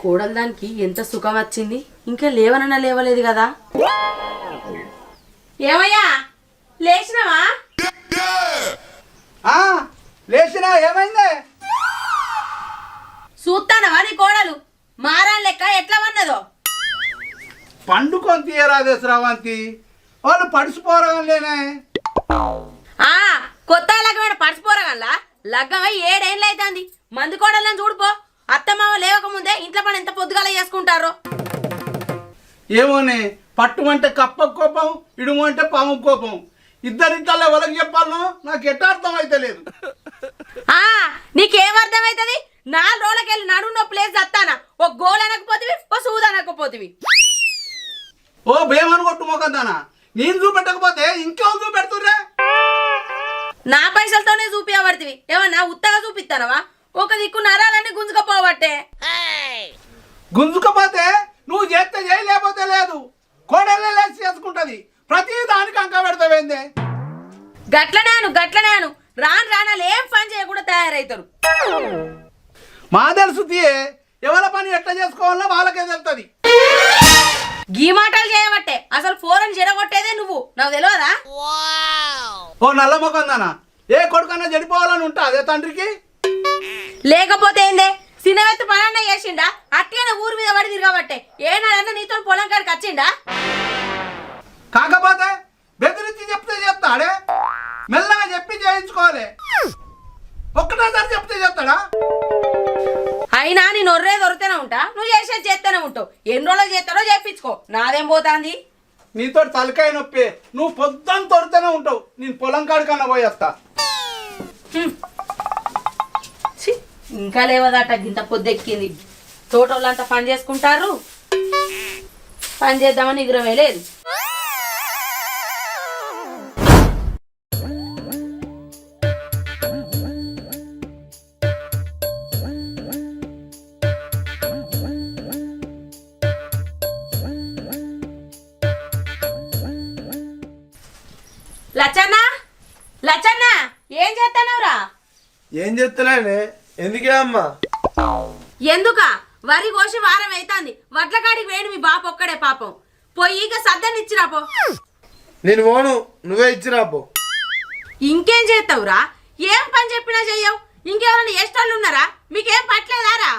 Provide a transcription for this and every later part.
కోడలు దానికి ఎంత సుఖం వచ్చింది, ఇంకా లేవనన్నా లేవలేదు కదా. ఏమయ్యా లేచినావా? లేచినా, ఏమైంది? చూస్తానవా నీ కోడలు మారాన్ లెక్క ఎట్లా వన్నదో? పండుకొని తీయరాదే శ్రావంతి, వాళ్ళు పడిసిపోరగానే. కొత్త లగ్గమైన పడిసిపోరగల్లా లగ్గమై 7 ఏళ్ళు అవుతుంది. మంది కోడలని చూడుపో, అత్తమామ లేవకముందే ఇంట్లో పని ఎంత పొద్దుగాల చేసుకుంటారో. ఏమోనే, పట్టుమంటే కప్ప కోపం, ఇడుము అంటే పాము కోపం. ఇద్దరింట్లో ఎవరికి చెప్పాలనో నాకు ఎట్లా అర్థం అయితే లేదు. నీకేం అర్థమవుతుంది? 4 రోజులకెళ్ళి నడుము నొప్పి ప్లేస్ వస్తానా, ఒక గోలు అనకపోతివి, ఓ సూది అనకపోతివి. ఓ భయమని కొట్టు మొకందానా, నేను చూపెట్టకపోతే ఇంకెవరు చూపెడుతుర్రే? నా పైసలతోనే చూపించబడుతుంది, ఏమన్నా ఉత్తగా చూపిస్తానవా? ఒక దిక్కు నరాలన్నీ గుంజుకపోవట్టే. గుంజుకపోతే నువ్వు చేస్తే చేయి, లేకపోతే లేదు. కోడలే లేచి చేసుకుంటది, ప్రతి దానికి అంక పెడతావేందే? గట్లనేను రాను రానాలు ఏం పని చేయకుండా తయారవుతారు. మా తెలుసు తీయే, ఎవరి పని ఎట్లా చేసుకోవాలో వాళ్ళకే తెలుస్తుంది. గీ మాటలు చేయబట్టే అసలు ఫోరన్ చెడగొట్టేదే నువ్వు, నాకు తెలియదా? ఓ నల్ల మొకందానా, ఏ కొడుకన్నా చెడిపోవాలని ఉంటా అదే తండ్రికి? లేకపోతే ఏందే, సినవెత్తు పనన్నా చేసిండా? అట్లనే ఊరి మీద పడి తిరగబట్టే ఏనాడన్నా నీతో పొలం కాడికి వచ్చిండా? కాకపోతే బెదిరించి చెప్తే చెప్తాడే, మెల్లగా చెప్పి చేయించుకోవాలి. ఒక్కటేసారి చెప్తే చెప్తాడా? అయినా నేను ఒర్రే దొరితేనే ఉంటా, నువ్వు చేసేది చేస్తూనే ఉంటావు. ఎన్ని రోజులు చేస్తాడో చేయించుకో, నాదేం పోతాంది? నీతో తలకాయ నొప్పి, నువ్వు పొద్దున్న తొడితేనే ఉంటావు. నేను పొలం కాడికన్నా పోయేస్తా. ఇంకా లేవదట, గింత పొద్దెక్కింది. తోటోళ్ళంతా పని చేసుకుంటారు, పని చేద్దామని నిగ్రహమే లేదు. లచ్చన్న ఏం చేస్తానవరా? ఏం చేస్తున్నానే? ఎందుకే అమ్మా? ఎందుక వరి కోసి వారం అవుతుంది, వడ్ల కాడికి వేడి మీ బాప ఒక్కడే పాపం. పోయి ఇక సద్దని ఇచ్చిరాపో. నేను పోను, నువ్వే ఇచ్చిరాపో. ఇంకేం చేస్తావురా? ఏం పని చెప్పినా చెయ్యవు. ఇంకెవరైనా ఎస్టోళ్ళు ఉన్నారా? మీకేం పట్లేదారా?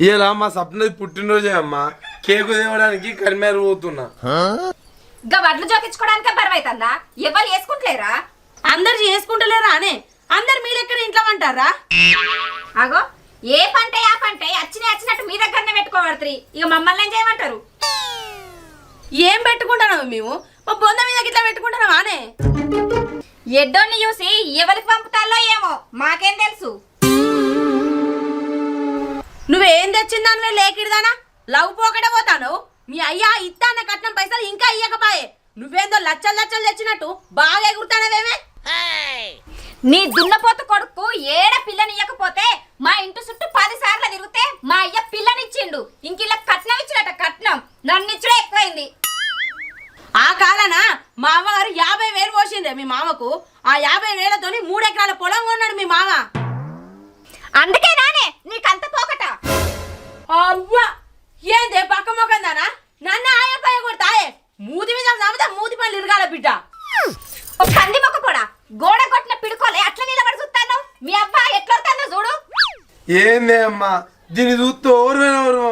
ఇలా మా సప్నది పుట్టినరోజే అమ్మా, కేకు తేవడానికి కరిమేర పోతున్నా. ఇంకా వడ్లు జోకించుకోవడానికే బరువైతుందా? ఎవరు వేసుకుంటలేరా? అందరు చేసుకుంటలేరా అనే? అందరు మీ లెక్కన ఇంట్లో అంటారా? అగో ఏ పంట ఆ పంట వచ్చినట్టు మీ దగ్గరనే పెట్టుకోబడుతుంది. ఇక మమ్మల్ని ఏం చేయమంటారు? ఏం పెట్టుకుంటున్నావు? మేము మా బొంద మీద గిట్లా పెట్టుకుంటున్నావా అనే? ఎడ్డోన్ని చూసి ఎవరికి పంపుతాలో ఏమో మాకేం తెలుసు. నువ్వేం తెచ్చిందానివే లేకిడిదానా? లవ్ పోకడే పోతాను. మీ అయ్యా ఇత్తాన్న కట్నం పైసలు ఇంకా ఇయ్యకపాయే. నువ్వేందో లచ్చలు తెచ్చినట్టు బాగా ఎగురుతానవేమే? నీ దున్నపోతు కొడుకు ఏడ పిల్లనియ్యకపోతే మా ఇంటి చుట్టూ 10 సార్లు తిరిగితే మా అయ్య పిల్లనిచ్చిండు. ఇంకిలా కట్నం ఇచ్చినట, కట్నం నన్నిచ్చుడే ఎక్కువైంది. ఆ కాలన మా అమ్మగారు 50,000 పోసిండే మీ మామకు. ఆ 50,000తోని 3 ఎకరాల పొలం కొన్నాడు మీ మామ. అందుకే నానే నీకంత పోకట. అవ్వా ఏందే పక్క మొకందానా? నన్ను ఆయపయ్య కొడతాయే. మూతి మీద చదివితే మూతి పనులు ఇరగాల బిడ్డ. ఒక పంది మొక్క కూడా గోడ కొట్టిన పిడుకోలే అట్లా నిలబడి చూస్తాను. మీ అబ్బా ఎట్లొడతానో చూడు. ఏందే అమ్మా, దీన్ని చూస్తూ ఓర్వేనోరు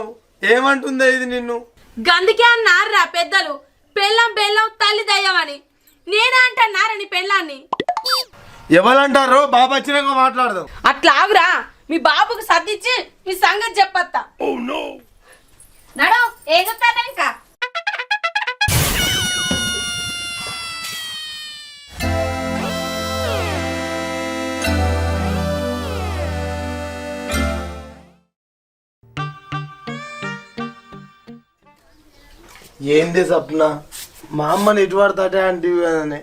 ఏమంటుందే ఇది నిన్ను? గందుకే అన్నారా పెద్దలు, పెళ్ళం బెల్లం తల్లి దయ్యమని. నేనే అంటున్నారా నీ పెళ్ళాన్ని? ఎవరంటారో బాబు వచ్చినాక మాట్లాడదాం. అట్లా ఆగురా, మీ బాబుకు సర్దిచ్చి మీ సంగతి చెప్పత్తా. నడు ఏం చూస్తాను ఇంకా? ఏంది సప్న మా అమ్మని ఎటు పడతాటే అంటే కదనే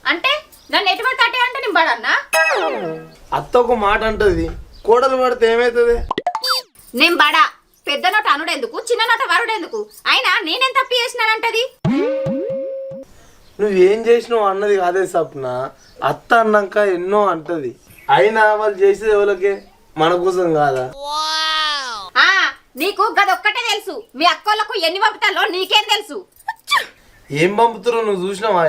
అంటే నన్ను ఎటువంటి తట్టే అంటే నేను పడన్నా అత్త ఒక మాట అంటది కోడలు పడితే ఏమవుతుంది నేను బడా పెద్ద నోట అనుడెందుకు చిన్న నోట వరుడెందుకు అయినా నేనేం తప్పు చేసినానంటది నువ్వేం చేసినావు అన్నది కాదే సప్న అత్త అన్నాక ఎన్నో అంటది అయినా వాళ్ళు చేసేది ఎవరికే మన కోసం కాదా ఆ నీకు గదొక్కటే తెలుసు మీ అక్కోళ్ళకు ఎన్ని పంపుతాలో నీకేం తెలుసు ఏం పంపుతారో నువ్వు చూసినావా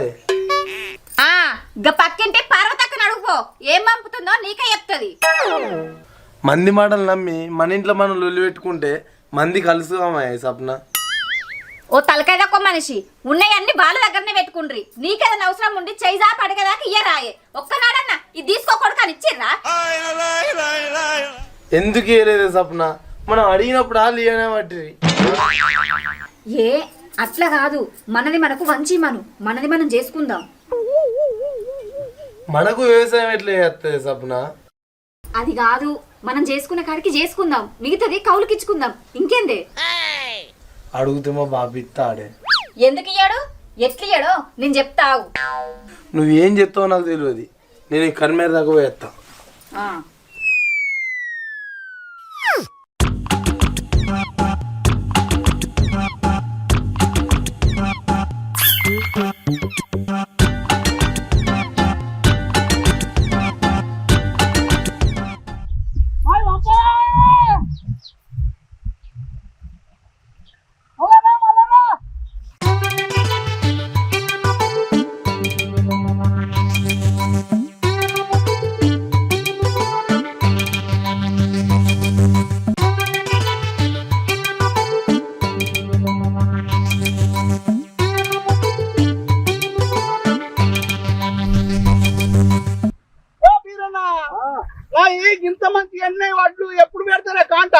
ఆ గ పక్కింటి పార్వతక్కని అడుగుపో ఏం పంపుతుందో నీకే చెప్తుంది మంది మాటలు నమ్మి మన ఇంట్లో మనం లొల్లి పెట్టుకుంటే మంది కలుసుకోమా సప్న ఓ తలకాయదొక్క మనిషి ఉన్నాయన్ని వాళ్ళ దగ్గరనే పెట్టుకుండ్రి నీకేదైనా అవసరం ఉండి చేయిజా పడగదాకా ఇయ్యరాయే ఒక్కనాడన్నా ఇది తీసుకోకూడదు అని ఇచ్చిర్రా ఎందుకు ఇయ్యలేదే సప్న మనం అడిగినప్పుడు వాళ్ళు ఇయ్యనే పట్టిరి ఏ అట్లా కాదు మనది మనకు వంచి మనది మనం చేసుకుందాం మనకు వ్యవసాయం ఎట్లా చేస్తుంది సప్న అది కాదు మనం చేసుకునే కాడికి చేసుకుందాం మిగతాది కౌలుకిచ్చుకుందాం ఇంకేందే అడుగుతే మా బాబు ఇస్తాడే ఎందుకు ఇయ్యాడు ఎట్లియ్యాడో నేను చెప్తావు నువ్వేం చెప్తావో నాకు తెలియదు నేను ఈ కర్మేర దాకా పోయేస్తా ఇంత మంచి ఎన్ని వడ్లు ఎప్పుడు పెడతారా కాంట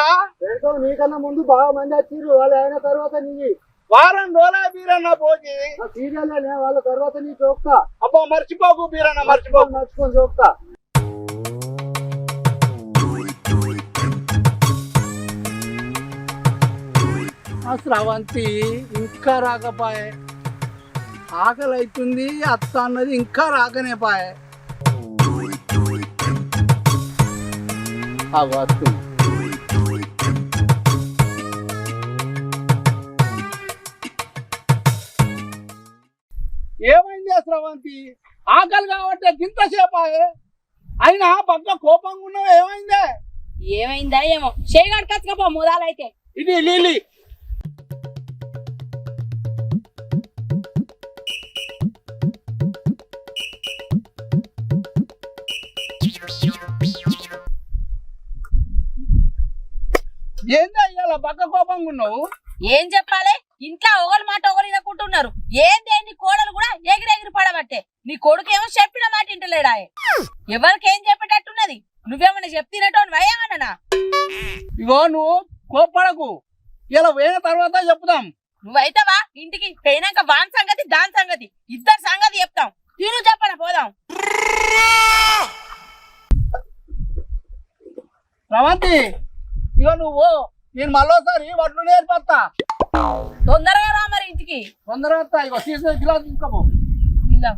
నీకన్నా ముందు బాగా మంది వచ్చిర్రు వాళ్ళు అయిన తర్వాత నీ వారం రోజుల బీరన్న పోయి సీరియల్ వాళ్ళ తర్వాత నీ చూపుతా అబ్బా మర్చిపోకు బీరన్న మర్చిపోకు నడుచుకొని చూపుతా శ్రవంతి ఇంకా రాకపాయే ఆకలి అవుతుంది అత్త అన్నది ఇంకా రాకనే పాయే ఏమైంది శ్రవంతి ఆకలి కాబట్టి గింతసేపాయే అయినా పక్క కోపంగా ఉన్నావు ఏమైందే ఏమైందా ఏమో చేయగడకచ్చుకపో ముదాలైతే ఇది లీలి ఏందా ఇవాళ పక్క కోపంగా ఉన్నావు ఏం చెప్పాలి ఇంట్లో ఒకరి మాట ఒకరు వినకుంటున్నారు ఏందేంది కోడలు కూడా ఎగిరెగిరి పడబట్టే నీ కొడుకు ఏమో చెప్పిన మాట ఇంటలేడా ఎవరికి ఏం చెప్పేటట్టున్నది నువ్వేమన్నా చెప్తినట్టు భయమన్నా ఇగో నువ్వు కోప్పడకు ఇలా పోయిన తర్వాత చెప్తాం నువ్వైతవా ఇంటికి పోయినాక వాన్ సంగతి దాని సంగతి ఇద్దరు సంగతి చెప్తాం తీరు చెప్పన పోదాం రవంతి ఇగో నువ్వు నేను మళ్ళోసారి వడ్లు నేర్పస్తా తొందరగా రా మరి ఇంటికి తొందరగా వస్తా ఇగో సీసీ గిలాస్ తీసుకోపో ఇలా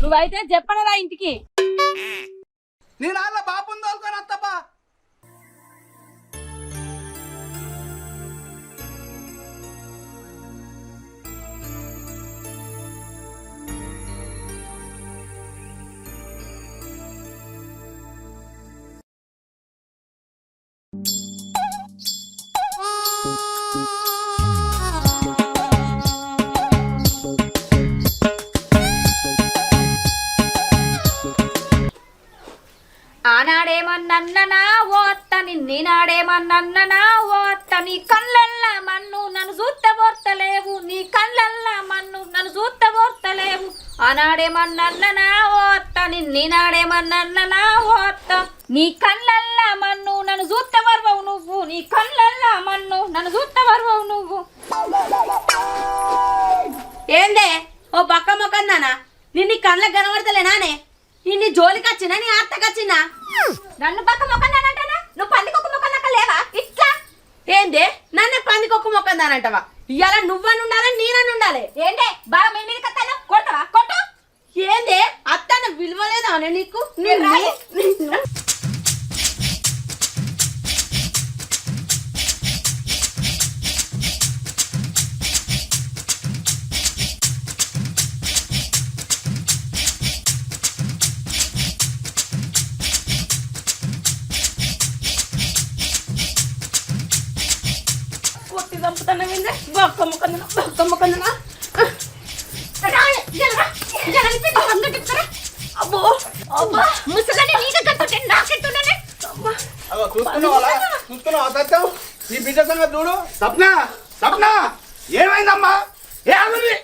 నువ్వైతే చెప్పనరా ఇంటికి నేను అలా బాబుని తోలుకొని వస్తాపా ఆనాడేమన్నన్నా ఓ అత్తని నేనాడేమన్నన్నా ఓ అత్తని కళ్ళల్లా మన్ను నన్ను చూస్తే ఓర్తలేవు నీ కళ్ళల్లా మన్ను నన్ను చూస్తే ఓర్తలేవు ఆనాడేమన్నన్నా ఓ అత్తని నేనాడేమన్నన్నా ఓ అత్త నీ కళ్ళల్లా మన్ను నన్ను చూస్తే వర్వవు నువ్వు నీ కళ్ళల్లా మన్ను నన్ను చూస్తే వర్వవు నువ్వు ఏందే ఓ పక్క మొక్కందానా నిన్ను కళ్ళకు కనబడతలేనానే ఇన్ని జోలికి వచ్చినా నీ అత్తకొచ్చినా నన్ను పక్క మొక్కన్నానంటానా నువ్వు పందికొక్క మొక్కన్నాక లేవా ఇట్లా ఏందే నన్ను పందికొక్క మొక్కందానంటవా ఇవాళ నువ్వని ఉండాలి నేనని ఉండాలి ఏంటే బాగా మీ మీద కత్తాను కొడతావా కొట్టు ఏందే అత్తను విలువలేదా నీకు కొట్టి చంపుతాను బొక్క మొక్కన్నా అబ్బో అబ్బా ముసలని నీకు కత్తుంటే నాకెత్తున్నానే అగో చూస్తున్నావా సత్యం నీ బిడ్డ సంగతి చూడు. సప్న ఏమైందమ్మా? ఏ ఆగుంది?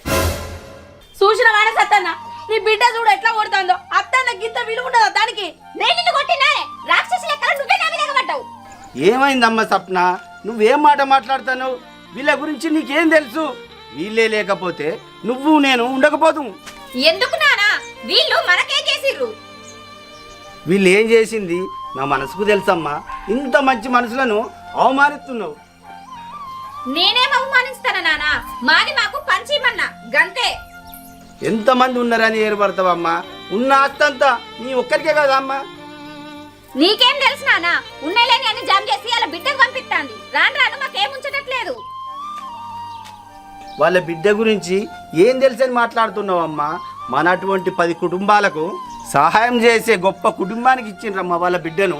చూసిన వాడే సత్తన్న నీ బిడ్డ చూడు ఎట్లా కొడుతుందో అత్తన్న గిత్త విలుగుండదా దానికి నేను నిన్ను కొట్టినా రాక్షసి లెక్కల నువ్వే నా మీద ఎగబడ్డావు ఏమైందమ్మా సప్న? నువ్వేం మాట మాట్లాడుతావు? వీళ్ళ గురించి నీకేం తెలుసు? వీళ్ళే లేకపోతే నువ్వు నేను ఉండకపోదు. ఎందుకు నానా వీళ్ళు మనకేం చేసిర్రు వీళ్ళు ఏం చేసింది నా మనసుకు తెలుసమ్మా. ఇంత మంచి మనుషులను అవమానిస్తున్నావు. నేనేం అవమానిస్తానా నానా మాది మాకు పంచిమన్నా గంతే ఎంతమంది ఉన్నారని ఏర్పడతావమ్మా? ఉన్న ఆస్తంతా నీ ఒక్కరికే కదా అమ్మా. నీకేం తెలుసు నానా ఉన్నలేని అని జామ్ చేసి అలా బిడ్డకు పంపిస్తాంది రాను రాను మాకేం ఉంచట్లేదు వాళ్ళ బిడ్డ గురించి ఏం తెలుసని మాట్లాడుతున్నావమ్మా? మన అటువంటి 10 కుటుంబాలకు సహాయం చేసే గొప్ప కుటుంబానికి ఇచ్చిండ్రమ్మా వాళ్ళ బిడ్డను.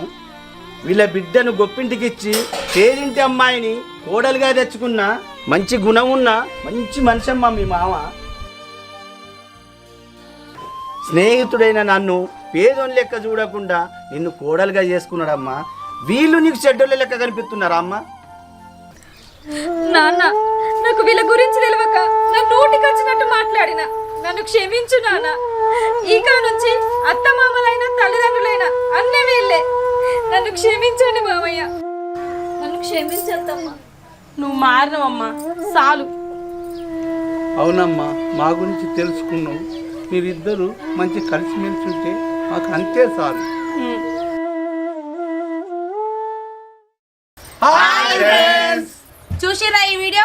వీళ్ళ బిడ్డను గొప్పింటికి ఇచ్చి పేరింటి అమ్మాయిని కోడలుగా తెచ్చుకున్న మంచి గుణం ఉన్న మంచి మనిషి అమ్మా మీ మామ. స్నేహితుడైన నన్ను పేదోని లెక్క చూడకుండా నిన్ను కోడలుగా చేసుకున్నాడమ్మా. వీళ్ళు నీకు చెడ్డోళ్ళ లెక్క కనిపిస్తున్నారా అమ్మా? నాన్న నాకు వీళ్ళ గురించి తెలియక నా నోటికి వచ్చినట్టు మాట్లాడిన నన్ను క్షమించు నాన్న ఇక నుంచి అత్త మామలైన తల్లిదండ్రులైన అన్నీ వీళ్ళే నన్ను క్షమించండి మామయ్య నన్ను క్షమించద్దమ్మా నువ్వు మారినవమ్మా చాలు. అవునమ్మా, మా గురించి తెలుసుకున్నావు. మీరిద్దరూ మంచి కలిసిమెలిసి ఉంటే మాకు అంతే చాలు. చూసిరా ఈ వీడియో?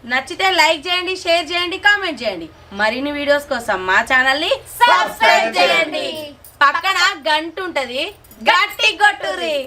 నచ్చితే లైక్ చేయండి, షేర్ చేయండి, కామెంట్ చేయండి. మరిన్ని వీడియోస్ కోసం మా ఛానల్ ని సబ్స్క్రైబ్ చేయండి. పక్కన గంట ఉంటది, గట్టి కొట్టుర్రి.